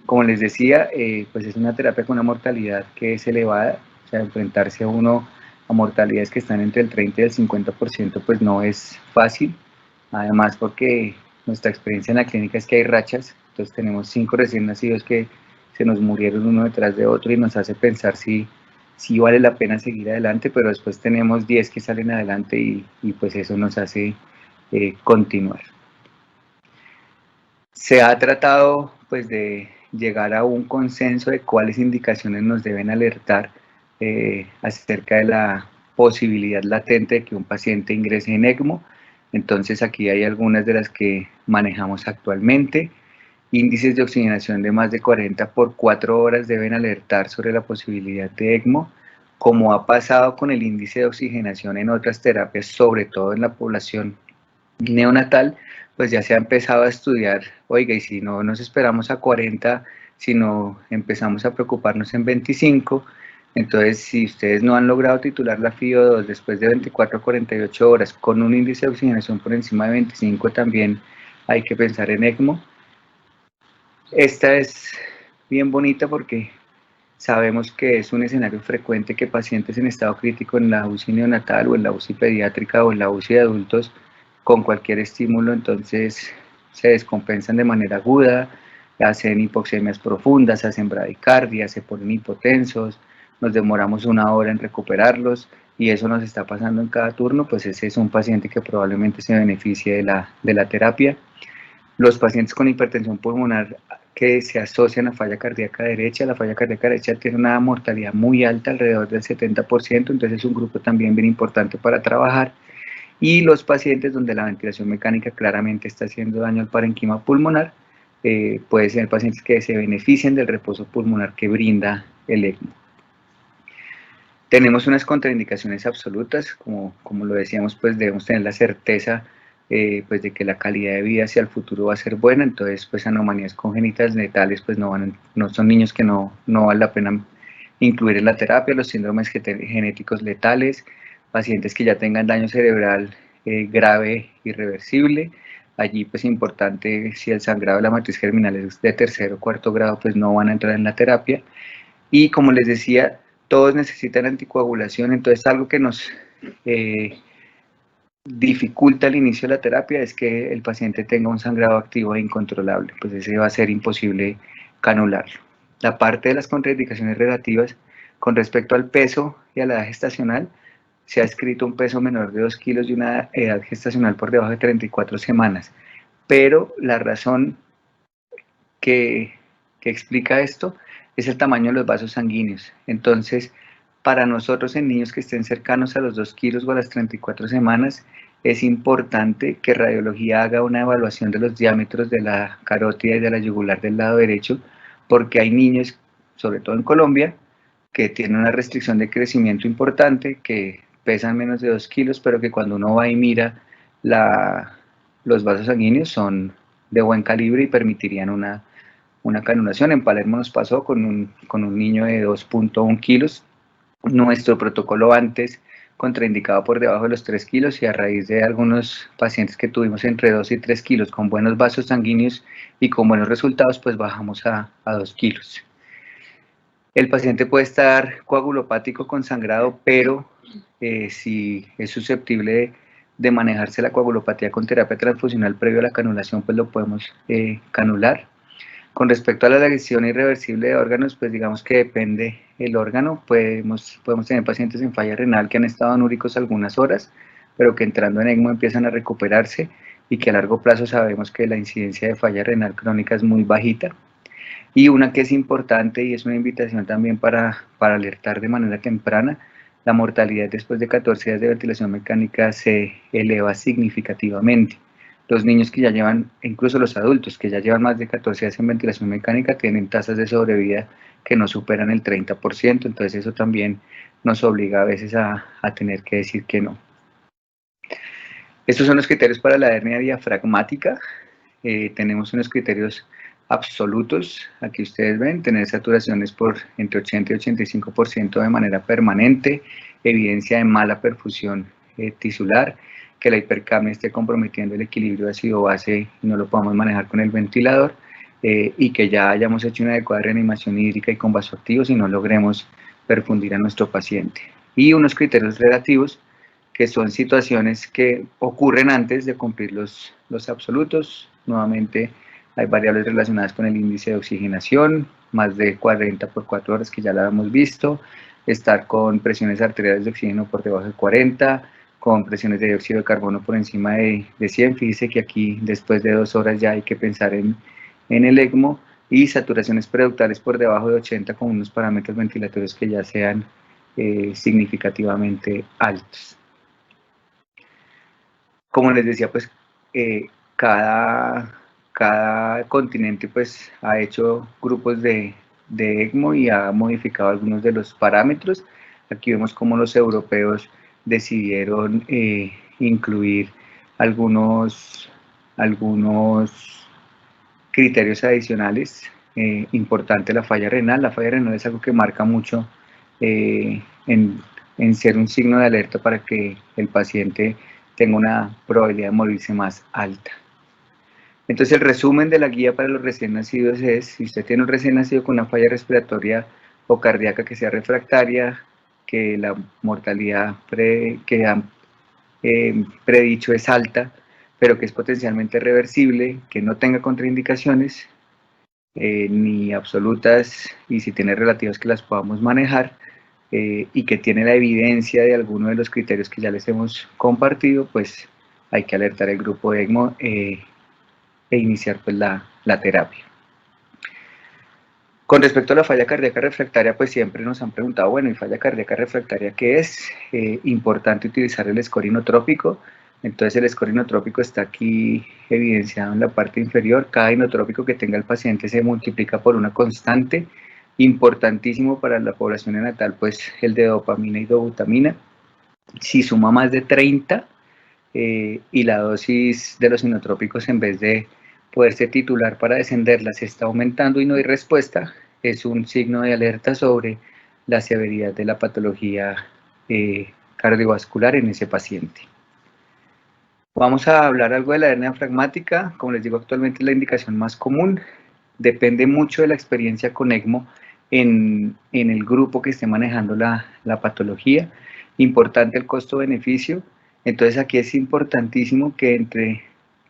Como les decía, pues es una terapia con una mortalidad que es elevada, o sea, enfrentarse a uno a mortalidades que están entre el 30 y el 50%, pues no es fácil, además porque nuestra experiencia en la clínica es que hay rachas, entonces tenemos 5 recién nacidos que se nos murieron uno detrás de otro y nos hace pensar si vale la pena seguir adelante, pero después tenemos 10 que salen adelante y pues eso nos hace continuar. Se ha tratado pues de llegar a un consenso de cuáles indicaciones nos deben alertar acerca de la posibilidad latente de que un paciente ingrese en ECMO. Entonces aquí hay algunas de las que manejamos actualmente. Índices de oxigenación de más de 40 por 4 horas deben alertar sobre la posibilidad de ECMO, como ha pasado con el índice de oxigenación en otras terapias, sobre todo en la población neonatal, pues ya se ha empezado a estudiar, oiga, y si no nos esperamos a 40, si no empezamos a preocuparnos en 25, entonces si ustedes no han logrado titular la FIO2 después de 24 a 48 horas con un índice de oxigenación por encima de 25, también hay que pensar en ECMO. Esta es bien bonita porque sabemos que es un escenario frecuente que pacientes en estado crítico en la UCI neonatal o en la UCI pediátrica o en la UCI de adultos con cualquier estímulo, entonces se descompensan de manera aguda, hacen hipoxemias profundas, hacen bradicardia, se ponen hipotensos, nos demoramos una hora en recuperarlos y eso nos está pasando en cada turno, pues ese es un paciente que probablemente se beneficie de la terapia. Los pacientes con hipertensión pulmonar que se asocian a falla cardíaca derecha, la falla cardíaca derecha tiene una mortalidad muy alta, alrededor del 70%, entonces es un grupo también bien importante para trabajar. Y los pacientes donde la ventilación mecánica claramente está haciendo daño al parenquima pulmonar, puede ser pacientes que se beneficien del reposo pulmonar que brinda el ECMO. Tenemos unas contraindicaciones absolutas, como lo decíamos, pues debemos tener la certeza pues de que la calidad de vida hacia el futuro va a ser buena, entonces pues anomalías congénitas letales pues no son niños que no vale la pena incluir en la terapia, los síndromes genéticos letales, pacientes que ya tengan daño cerebral grave, irreversible, allí pues importante si el sangrado de la matriz germinal es de tercer o cuarto grado pues no van a entrar en la terapia. Y como les decía, todos necesitan anticoagulación, entonces algo que nos dificulta el inicio de la terapia es que el paciente tenga un sangrado activo e incontrolable, pues ese va a ser imposible canularlo. La parte de las contraindicaciones relativas con respecto al peso y a la edad gestacional, se ha escrito un peso menor de 2 kilos y una edad gestacional por debajo de 34 semanas, pero la razón que, que explica esto es el tamaño de los vasos sanguíneos. Entonces, para nosotros en niños que estén cercanos a los 2 kilos o a las 34 semanas, es importante que radiología haga una evaluación de los diámetros de la carótida y de la yugular del lado derecho, porque hay niños, sobre todo en Colombia, que tienen una restricción de crecimiento importante, que pesan menos de 2 kilos, pero que cuando uno va y mira los vasos sanguíneos son de buen calibre y permitirían una canulación. En Palermo nos pasó con un niño de 2.1 kilos. Nuestro protocolo antes contraindicado por debajo de los 3 kilos y a raíz de algunos pacientes que tuvimos entre 2 y 3 kilos con buenos vasos sanguíneos y con buenos resultados, pues bajamos a 2 kilos. El paciente puede estar coagulopático con sangrado, pero si es susceptible de manejarse la coagulopatía con terapia transfusional previo a la canulación, pues lo podemos canular. Con respecto a la lesión irreversible de órganos, pues digamos que depende el órgano. Podemos tener pacientes en falla renal que han estado anúricos algunas horas, pero que entrando en ECMO empiezan a recuperarse y que a largo plazo sabemos que la incidencia de falla renal crónica es muy bajita. Y una que es importante y es una invitación también para alertar de manera temprana, la mortalidad después de 14 días de ventilación mecánica se eleva significativamente. Los niños que ya llevan, incluso los adultos que ya llevan más de 14 días en ventilación mecánica, tienen tasas de sobrevida que no superan el 30%, entonces eso también nos obliga a veces a tener que decir que no. Estos son los criterios para la hernia diafragmática. Tenemos unos criterios absolutos, aquí ustedes ven, tener saturaciones por entre 80 y 85% de manera permanente, evidencia de mala perfusión tisular, que la hipercapnia esté comprometiendo el equilibrio ácido-base y no lo podamos manejar con el ventilador, y que ya hayamos hecho una adecuada reanimación hídrica y con vasoactivos y no logremos perfundir a nuestro paciente. Y unos criterios relativos, que son situaciones que ocurren antes de cumplir los absolutos. Nuevamente hay variables relacionadas con el índice de oxigenación, más de 40 por 4 horas que ya la hemos visto, estar con presiones arteriales de oxígeno por debajo de 40, con presiones de dióxido de carbono por encima de 100. Fíjese que aquí después de 2 horas ya hay que pensar en el ECMO, y saturaciones preductales por debajo de 80 con unos parámetros ventilatorios que ya sean significativamente altos. Como les decía, pues cada, cada continente pues ha hecho grupos de ECMO y ha modificado algunos de los parámetros. Aquí vemos cómo los europeos decidieron incluir algunos criterios adicionales. Importante la falla renal. La falla renal es algo que marca mucho en ser un signo de alerta para que el paciente tenga una probabilidad de morirse más alta. Entonces el resumen de la guía para los recién nacidos es: si usted tiene un recién nacido con una falla respiratoria o cardíaca que sea refractaria, que la mortalidad que han predicho es alta, pero que es potencialmente reversible, que no tenga contraindicaciones, ni absolutas, y si tiene relativas que las podamos manejar, y que tiene la evidencia de alguno de los criterios que ya les hemos compartido, pues hay que alertar al grupo de ECMO e iniciar pues la terapia. Con respecto a la falla cardíaca refractaria, pues siempre nos han preguntado, bueno, ¿y falla cardíaca refractaria qué es? Importante utilizar el score inotrópico. Entonces el score inotrópico está aquí evidenciado en la parte inferior. Cada inotrópico que tenga el paciente se multiplica por una constante. Importantísimo para la población neonatal, pues el de dopamina y dobutamina. Si suma más de 30 y la dosis de los inotrópicos, en vez de poderse titular para descenderla, se está aumentando y no hay respuesta, es un signo de alerta sobre la severidad de la patología cardiovascular en ese paciente. Vamos a hablar algo de la hernia diafragmática. Como les digo, actualmente es la indicación más común. Depende mucho de la experiencia con ECMO en el grupo que esté manejando la patología. Importante el costo-beneficio. Entonces aquí es importantísimo que entre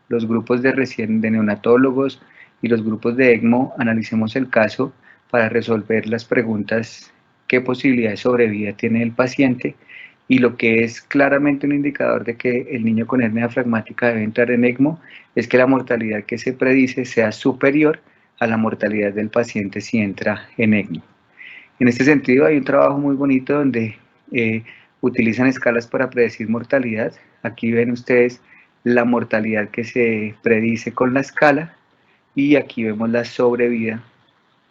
los grupos de neonatólogos y los grupos de ECMO analicemos el caso para resolver las preguntas: qué posibilidad de sobrevida tiene el paciente, y lo que es claramente un indicador de que el niño con hernia diafragmática debe entrar en ECMO es que la mortalidad que se predice sea superior a la mortalidad del paciente si entra en ECMO. En este sentido hay un trabajo muy bonito donde utilizan escalas para predecir mortalidad. Aquí ven ustedes la mortalidad que se predice con la escala, y aquí vemos la sobrevida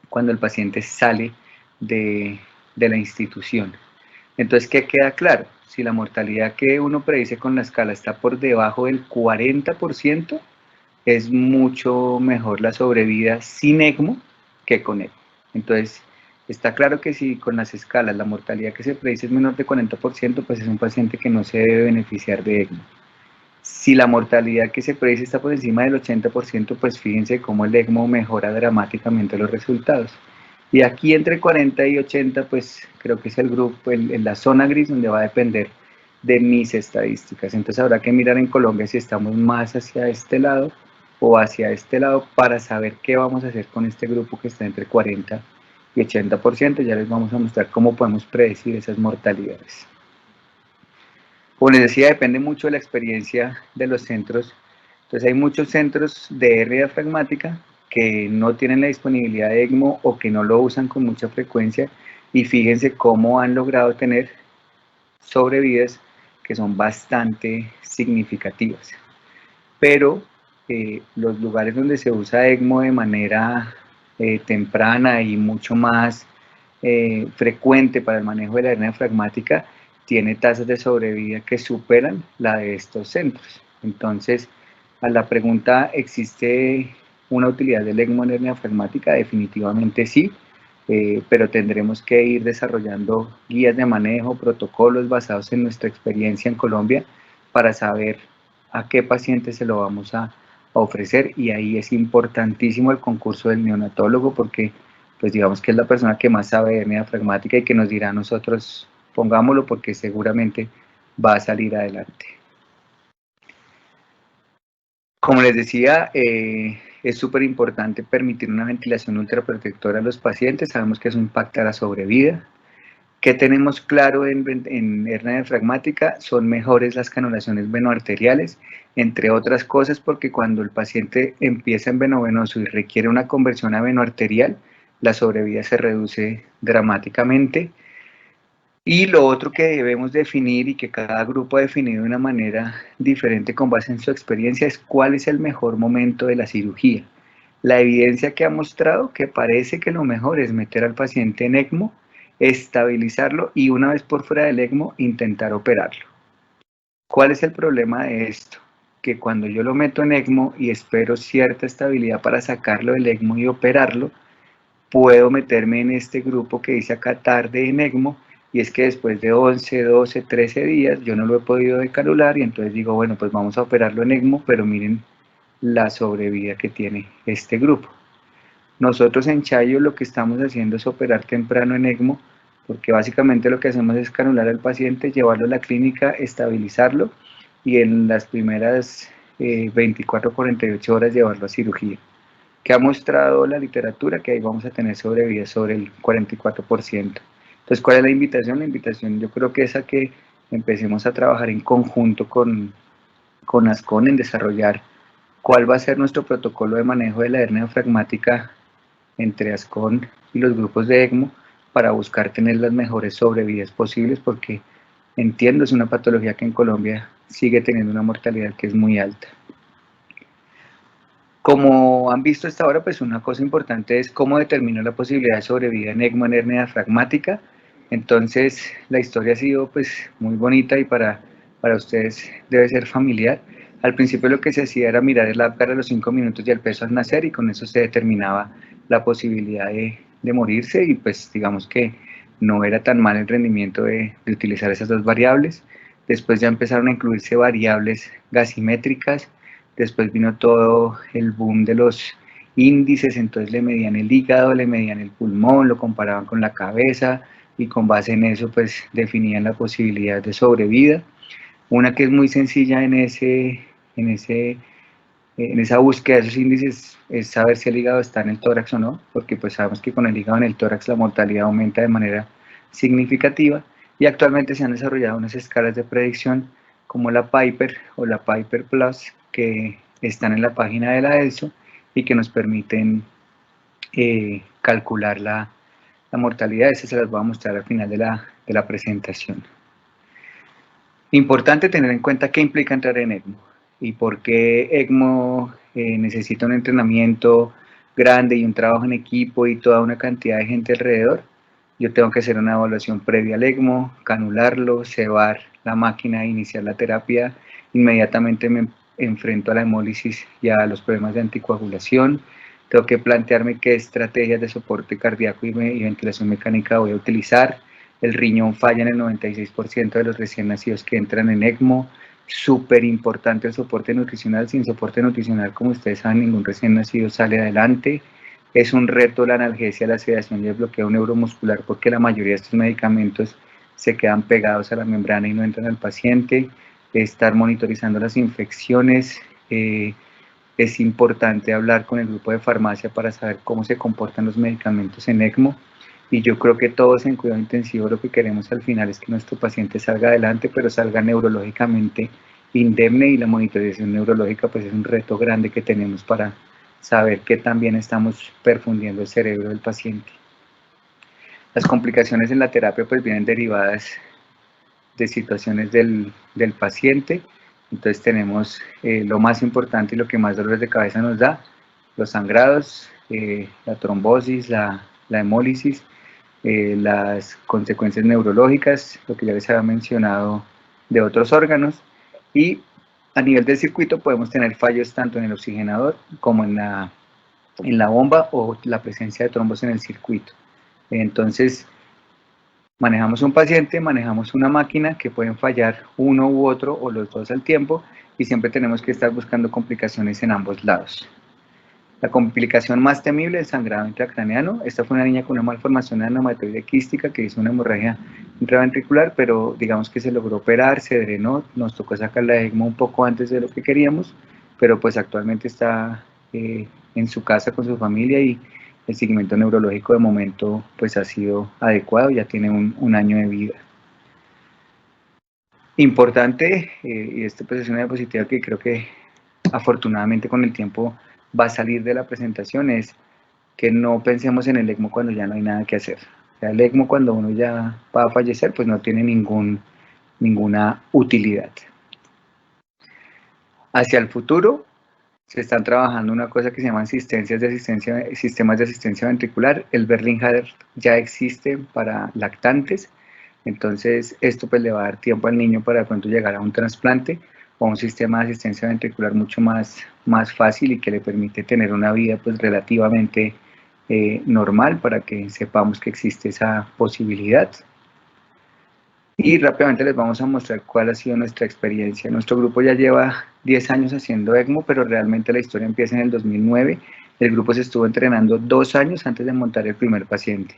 cuando el paciente sale de la institución. Entonces, ¿qué queda claro? Si la mortalidad que uno predice con la escala está por debajo del 40%, es mucho mejor la sobrevida sin ECMO que con ECMO. Entonces, está claro que si con las escalas la mortalidad que se predice es menor de 40%, pues es un paciente que no se debe beneficiar de ECMO. Si la mortalidad que se predice está por encima del 80%, pues fíjense cómo el ECMO mejora dramáticamente los resultados. Y aquí entre 40 y 80, pues creo que es el grupo, en la zona gris, donde va a depender de mis estadísticas. Entonces habrá que mirar en Colombia si estamos más hacia este lado o hacia este lado para saber qué vamos a hacer con este grupo que está entre 40 y 80%. Ya les vamos a mostrar cómo podemos predecir esas mortalidades. Como les decía, depende mucho de la experiencia de los centros. Entonces hay muchos centros de hernia diafragmática que no tienen la disponibilidad de ECMO o que no lo usan con mucha frecuencia, y fíjense cómo han logrado tener sobrevidas que son bastante significativas. Pero los lugares donde se usa ECMO de manera temprana y mucho más frecuente para el manejo de la hernia diafragmática tiene tasas de sobrevida que superan la de estos centros. Entonces, a la pregunta, ¿existe una utilidad del ECMO en hernia diafragmática? Definitivamente sí, pero tendremos que ir desarrollando guías de manejo, protocolos basados en nuestra experiencia en Colombia para saber a qué paciente se lo vamos a ofrecer. Y ahí es importantísimo el concurso del neonatólogo, porque pues digamos que es la persona que más sabe de hernia diafragmática y que nos dirá a nosotros: pongámoslo porque seguramente va a salir adelante. Como les decía, es súper importante permitir una ventilación ultraprotectora a los pacientes. Sabemos que eso impacta la sobrevida. ¿Qué tenemos claro en hernia diafragmática? Son mejores las canulaciones venoarteriales, entre otras cosas porque cuando el paciente empieza en venovenoso y requiere una conversión a venoarterial, la sobrevida se reduce dramáticamente. Y lo otro que debemos definir y que cada grupo ha definido de una manera diferente con base en su experiencia es cuál es el mejor momento de la cirugía. La evidencia que ha mostrado que parece que lo mejor es meter al paciente en ECMO, estabilizarlo y una vez por fuera del ECMO intentar operarlo. ¿Cuál es el problema de esto? Que cuando yo lo meto en ECMO y espero cierta estabilidad para sacarlo del ECMO y operarlo, puedo meterme en este grupo que dice acá tarde en ECMO, y es que después de 11, 12, 13 días yo no lo he podido decanular y entonces digo, bueno, pues vamos a operarlo en ECMO, pero miren la sobrevida que tiene este grupo. Nosotros en Chayo lo que estamos haciendo es operar temprano en ECMO, porque básicamente lo que hacemos es canular al paciente, llevarlo a la clínica, estabilizarlo y en las primeras 24 48 horas llevarlo a cirugía. Que ha mostrado la literatura que ahí vamos a tener sobrevida sobre el 44%. Entonces, ¿cuál es la invitación? La invitación yo creo que es a que empecemos a trabajar en conjunto con ASCON en desarrollar cuál va a ser nuestro protocolo de manejo de la hernia diafragmática entre ASCON y los grupos de ECMO para buscar tener las mejores sobrevidas posibles, porque entiendo es una patología que en Colombia sigue teniendo una mortalidad que es muy alta. Como han visto hasta ahora, pues una cosa importante es cómo determino la posibilidad de sobrevida en ECMO en hernia diafragmática. Entonces, la historia ha sido pues muy bonita y para ustedes debe ser familiar. Al principio lo que se hacía era mirar el Apgar a los 5 minutos y el peso al nacer y con eso se determinaba la posibilidad de morirse y pues digamos que no era tan mal el rendimiento de utilizar esas dos variables. Después ya empezaron a incluirse variables gasimétricas. Después vino todo el boom de los índices, entonces le medían el hígado, le medían el pulmón, lo comparaban con la cabeza y con base en eso pues definían la posibilidad de sobrevida. Una que es muy sencilla en esa búsqueda de esos índices es saber si el hígado está en el tórax o no, porque pues sabemos que con el hígado en el tórax la mortalidad aumenta de manera significativa y actualmente se han desarrollado unas escalas de predicción como la Piper o la Piper Plus que están en la página de la ELSO y que nos permiten calcular la mortalidad. Esas se las voy a mostrar al final de la presentación. Importante tener en cuenta qué implica entrar en ECMO y por qué ECMO necesita un entrenamiento grande y un trabajo en equipo y toda una cantidad de gente alrededor. Yo tengo que hacer una evaluación previa al ECMO, canularlo, cebar la máquina e iniciar la terapia. Inmediatamente me enfrento a la hemólisis y a los problemas de anticoagulación. Tengo que plantearme qué estrategias de soporte cardíaco y ventilación mecánica voy a utilizar. El riñón falla en el 96% de los recién nacidos que entran en ECMO. Súper importante el soporte nutricional. Sin soporte nutricional, como ustedes saben, ningún recién nacido sale adelante. Es un reto la analgesia, la sedación y el bloqueo neuromuscular porque la mayoría de estos medicamentos se quedan pegados a la membrana y no entran al paciente. Estar monitorizando las infecciones. Es importante hablar con el grupo de farmacia para saber cómo se comportan los medicamentos en ECMO. Y yo creo que todos en cuidado intensivo lo que queremos al final es que nuestro paciente salga adelante, pero salga neurológicamente indemne, y la monitorización neurológica pues es un reto grande que tenemos para saber que también estamos perfundiendo el cerebro del paciente. Las complicaciones en la terapia pues vienen derivadas de situaciones del paciente. Entonces tenemos lo más importante y lo que más dolores de cabeza nos da, los sangrados, la trombosis, la hemólisis, las consecuencias neurológicas, lo que ya les había mencionado de otros órganos, y a nivel del circuito podemos tener fallos tanto en el oxigenador como en la bomba o la presencia de trombos en el circuito. Entonces, manejamos un paciente, manejamos una máquina que pueden fallar uno u otro o los dos al tiempo y siempre tenemos que estar buscando complicaciones en ambos lados. La complicación más temible es el sangrado intracraneano. Esta fue una niña con una malformación anematoide quística que hizo una hemorragia intraventricular, pero digamos que se logró operar, se drenó, nos tocó sacar la ECMO un poco antes de lo que queríamos, pero pues actualmente está en su casa con su familia y el seguimiento neurológico de momento pues ha sido adecuado, ya tiene un año de vida. Importante, y esto pues es una diapositiva que creo que afortunadamente con el tiempo va a salir de la presentación, es que no pensemos en el ECMO cuando ya no hay nada que hacer. O sea, el ECMO cuando uno ya va a fallecer, pues no tiene ninguna utilidad. Hacia el futuro, se están trabajando una cosa que se llaman sistemas de asistencia ventricular. El Berlin Heart ya existe para lactantes, entonces esto pues le va a dar tiempo al niño para de pronto llegar a un trasplante o un sistema de asistencia ventricular mucho más fácil y que le permite tener una vida pues relativamente normal, para que sepamos que existe esa posibilidad. Y rápidamente les vamos a mostrar cuál ha sido nuestra experiencia. Nuestro grupo ya lleva 10 años haciendo ECMO, pero realmente la historia empieza en el 2009. El grupo se estuvo entrenando 2 años antes de montar el primer paciente.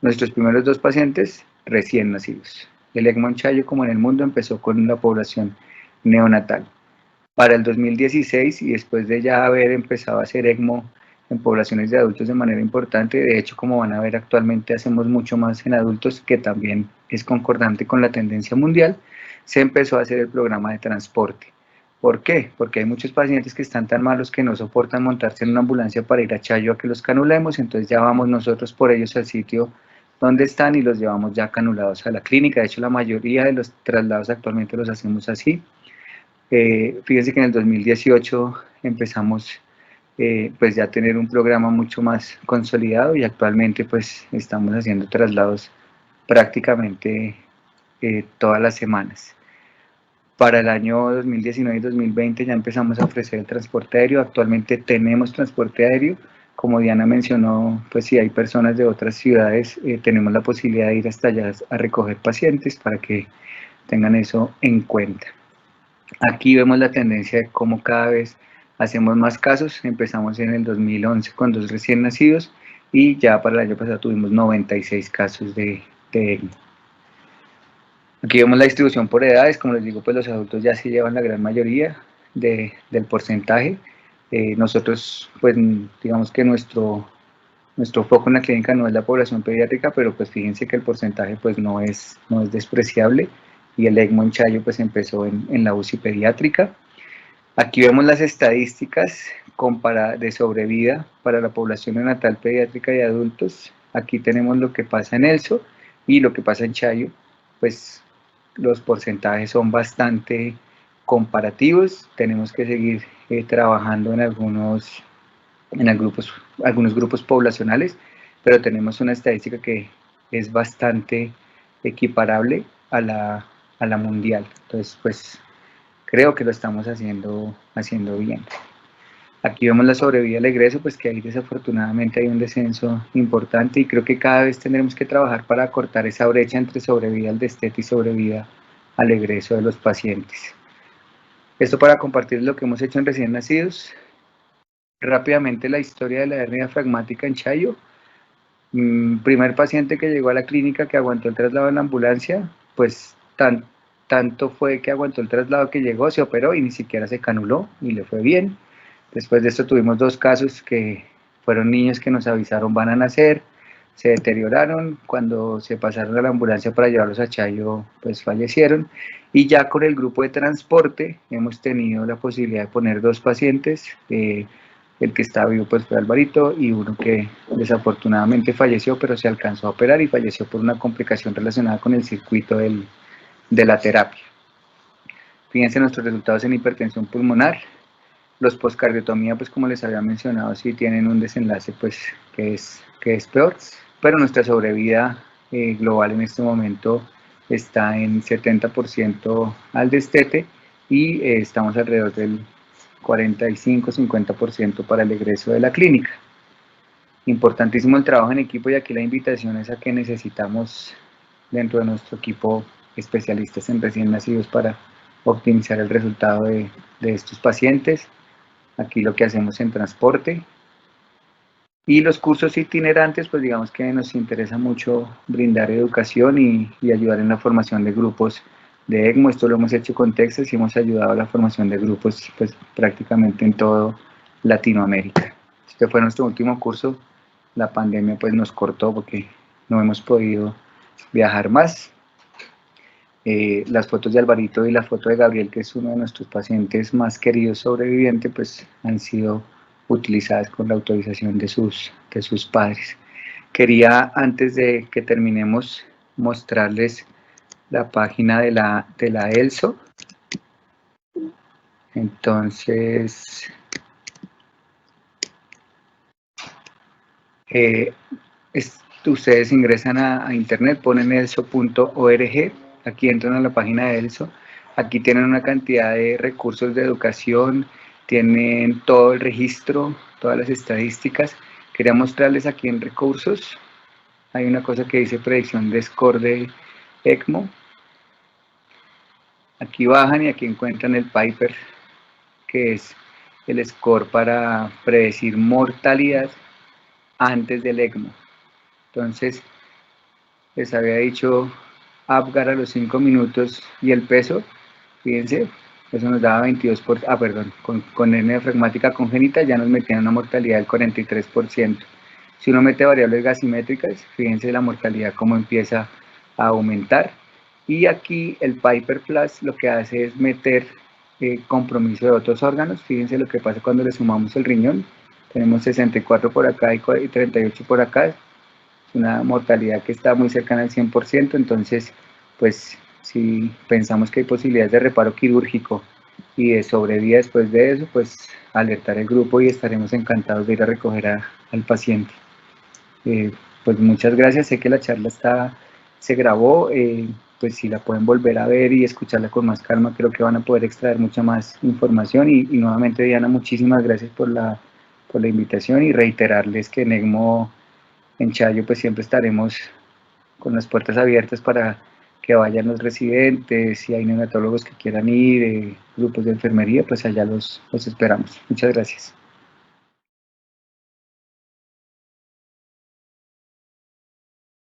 Nuestros primeros 2 pacientes recién nacidos. El ECMO en Chayo, como en el mundo, empezó con la población neonatal. Para el 2016, y después de ya haber empezado a hacer ECMO en poblaciones de adultos de manera importante, de hecho, como van a ver, actualmente hacemos mucho más en adultos, que también es concordante con la tendencia mundial, se empezó a hacer el programa de transporte. ¿Por qué? Porque hay muchos pacientes que están tan malos que no soportan montarse en una ambulancia para ir a Chayo a que los canulemos, entonces ya vamos nosotros por ellos al sitio donde están y los llevamos ya canulados a la clínica. De hecho, la mayoría de los traslados actualmente los hacemos así. Fíjense que en el 2018 empezamos pues ya a tener un programa mucho más consolidado, y actualmente pues estamos haciendo traslados prácticamente todas las semanas. Para el año 2019 y 2020 ya empezamos a ofrecer el transporte aéreo. Actualmente tenemos transporte aéreo. Como Diana mencionó, pues si hay personas de otras ciudades, tenemos la posibilidad de ir hasta allá a recoger pacientes, para que tengan eso en cuenta. Aquí vemos la tendencia de cómo cada vez hacemos más casos. Empezamos en el 2011 con 2 recién nacidos y ya para el año pasado tuvimos 96 casos de ECMO. Aquí vemos la distribución por edades. Como les digo, pues los adultos ya se llevan la gran mayoría del porcentaje. Nosotros, pues digamos que nuestro foco en la clínica no es la población pediátrica, pero pues fíjense que el porcentaje pues no es despreciable, y el ECMO en Chayo pues empezó en la UCI pediátrica. Aquí vemos las estadísticas de sobrevida para la población neonatal, pediátrica y adultos. Aquí tenemos lo que pasa en ELSO y lo que pasa en Chayo. Pues los porcentajes son bastante comparativos. Tenemos que seguir trabajando en algunos grupos poblacionales, pero tenemos una estadística que es bastante equiparable a la mundial. Entonces, pues creo que lo estamos haciendo bien. Aquí vemos la sobrevida al egreso, pues que ahí desafortunadamente hay un descenso importante, y creo que cada vez tendremos que trabajar para acortar esa brecha entre sobrevida al destete y sobrevida al egreso de los pacientes. Esto para compartir lo que hemos hecho en recién nacidos. Rápidamente la historia de la hernia diafragmática en Chayo. Primer paciente que llegó a la clínica que aguantó el traslado en la ambulancia, pues tanto fue que aguantó el traslado que llegó, se operó y ni siquiera se canuló y le fue bien. Después de esto tuvimos 2 casos que fueron niños que nos avisaron van a nacer, se deterioraron, cuando se pasaron a la ambulancia para llevarlos a Chayo, pues fallecieron. Y ya con el grupo de transporte hemos tenido la posibilidad de poner 2 pacientes, el que está vivo pues fue Alvarito, y uno que desafortunadamente falleció, pero se alcanzó a operar y falleció por una complicación relacionada con el circuito de la terapia. Fíjense nuestros resultados en hipertensión pulmonar. Los postcardiotomía, pues como les había mencionado, sí tienen un desenlace pues que es peor, pero nuestra sobrevida global en este momento está en 70% al destete, y estamos alrededor del 45-50% para el egreso de la clínica. Importantísimo el trabajo en equipo, y aquí la invitación es a que necesitamos dentro de nuestro equipo especialistas en recién nacidos para optimizar el resultado de estos pacientes. Aquí lo que hacemos en transporte. Y los cursos itinerantes, pues digamos que nos interesa mucho brindar educación y ayudar en la formación de grupos de ECMO. Esto lo hemos hecho con Texas y hemos ayudado a la formación de grupos pues prácticamente en todo Latinoamérica. Este fue nuestro último curso. La pandemia pues nos cortó porque no hemos podido viajar más. Las fotos de Alvarito y la foto de Gabriel, que es uno de nuestros pacientes más queridos sobrevivientes, pues han sido utilizadas con la autorización de sus padres. Quería, antes de que terminemos, mostrarles la página de la ELSO. Entonces, ustedes ingresan a internet, ponen elso.org, aquí entran a la página de ELSO, aquí tienen una cantidad de recursos de educación, tienen todo el registro, todas las estadísticas. Quería mostrarles aquí en recursos, hay una cosa que dice predicción de score de ECMO. Aquí bajan y aquí encuentran el Piper, que es el score para predecir mortalidad antes del ECMO. Entonces, les había dicho Apgar a los 5 minutos y el peso, fíjense, eso nos daba 22%, perdón, con hernia diafragmática congénita ya nos metían una mortalidad del 43%. Si uno mete variables gasimétricas, fíjense la mortalidad cómo empieza a aumentar. Y aquí el Piper Plus lo que hace es meter compromiso de otros órganos. Fíjense lo que pasa cuando le sumamos el riñón. Tenemos 64 por acá y 38 por acá. Una mortalidad que está muy cercana al 100%, entonces, pues, si pensamos que hay posibilidades de reparo quirúrgico y de sobrevida después de eso, pues, alertar al grupo y estaremos encantados de ir a recoger al paciente. Pues muchas gracias, sé que la charla se grabó, pues si la pueden volver a ver y escucharla con más calma, creo que van a poder extraer mucha más información y nuevamente Diana, muchísimas gracias por la invitación y reiterarles que en ECMO en Chayo pues siempre estaremos con las puertas abiertas para que vayan los residentes, si hay neonatólogos que quieran ir, grupos de enfermería, pues allá los esperamos. Muchas gracias.